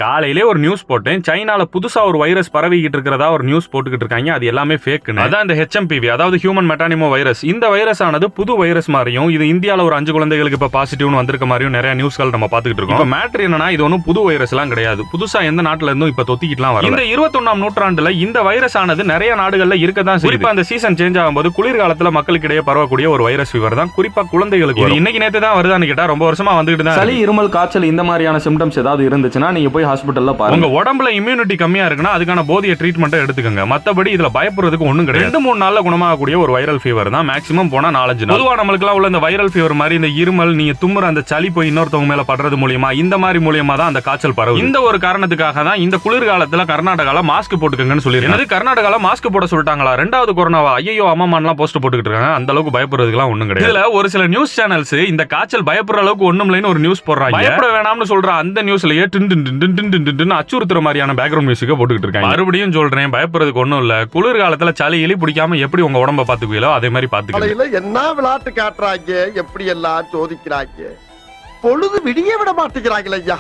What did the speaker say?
காலையிலே ஒரு நியூஸ் போட்டேன், சைனால புதுசா ஒரு வைரஸ் பரவிக்கிட்டு இருக்கிறதா ஒரு நியூஸ் போட்டுக்கிட்டு இருக்காங்க. அது எல்லாமே ஃபேக்குன்னு. அதான் இந்த HMPV, அதாவது ஹியூமன் மெட்டானிமோ வைரஸ். இந்த வைரஸ் ஆனது புது வைரஸ் மாதிரியும், இது இந்தியால ஒரு 5 குழந்தைகளுக்கு இப்ப பாசிட்டிவ்னு வந்திருக்க மாதிரியும் நிறைய நியூஸ்கள் நம்ம பாத்துக்கிட்டு இருக்கோம். இப்ப மேட்டர் என்னன்னா, இது ஒன்னும் புது வைரஸ் எல்லாம் கிடையாது. புதுசா எந்த நாட்டுல இருந்தும் இப்ப தொத்திக்கிட்டுலாம் வரல. இந்த 21ஆம் நூற்றாண்டுல இந்த வைரஸ் ஆனது நிறைய நாடுகள்ல இருக்கதான் செய்யுது. குறிப்பா அந்த சீசன் சேஞ்ச் ஆகும்போது குளிர்காலத்துல மக்களுக்கு இடையே பரவக்கூடிய ஒரு வைரஸ் ஃபீவர் தான், குறிப்பா குழந்தைகளுக்கு. இன்னைக்கு நேத்து தான் வருதான்னு கேட்டா ரொம்ப வருஷமா வந்துட்டு தான். சளி, இருமல், காய்ச்சல் இந்த மாதிரியான சிம்டம்ஸ் ஏதாவது இருந்துச்சுன்னா நீங்க போய் ஹாஸ்பிட்டல்ல பாருங்க. உங்க உடம்புல இம்யூனிட்டி கம்மியா இருக்குன்னா அதுக்கான போதிய ட்ரீட்மெண்ட் எடுத்துக்கங்க. மத்தபடி இதுல பயப்படுறதுக்கு ஒண்ணும் கிடையாது. 2-3 நாள்ல குணமாகக்கூடிய ஒரு வைரல் ஃபீவர் தான், மேக்ஸிமம் போனா 4-5 நாள். பொதுவா நம்மளுக்குலாம் உள்ள இந்த வைரல் ஃபீவர் மாதிரி இந்த இருமல், நீங்க தும்முற அந்த சளி போய் இன்னொருத்தவங்க மேல படுறது மூலியமா, இந்த மாதிரி மூலியமா தான் அந்த காய்ச்சல் பரவும். இந்த ஒரு காரணத்துக்காக தான் இந்த குளிர்காலத்துல கர்நாடகால மாஸ்க் போட்டுக்கங்கன்னு சொல்லிருக்காங்க. கர்நாடகால மாஸ்க் போட சொல்லிட்டாங்களா? 2வது கொரோனாவா? ஐயோ அம்மாமான்லாம் போஸ்ட் போட்டுக்கிட்டு இருக்காங்க. அந்த அளவுக்கு பயப்படுறதுக்குலாம் ஒண்ணும் கிடையாது. இதுல ஒரு சில நியூஸ் சேனல்ஸ் இந்த காய்ச்சல் பயப்படுற அளவுக்கு ஒண்ணும் இல்லைன்னு ஒரு நியூஸ் போடுறாங்க. பயப்பட வேணாம்னு சொல்ற அந்த நியூஸ்லயே அச்சுறுத்துற மாதிரியான பேக்ரவுண்ட் மியூசிக்க போட்டுக்கிட்டு இருக்காங்க. மறுபடியும் சொல்றேன், பயப்படுறதுக்கு ஒண்ணும் இல்ல. குளிர்காலத்துல சளி எலி பிடிக்காம எப்படி உங்க உடம்ப பாத்துக்குவீங்களோ அதே மாதிரி பாத்துக்கல. என்ன விளையாட்டு காட்டுறாங்க, எப்படி எல்லாம் சோதிக்கிறாங்க, பொழுது விடிய விட மாட்டேங்கிறாங்களே ஐயா.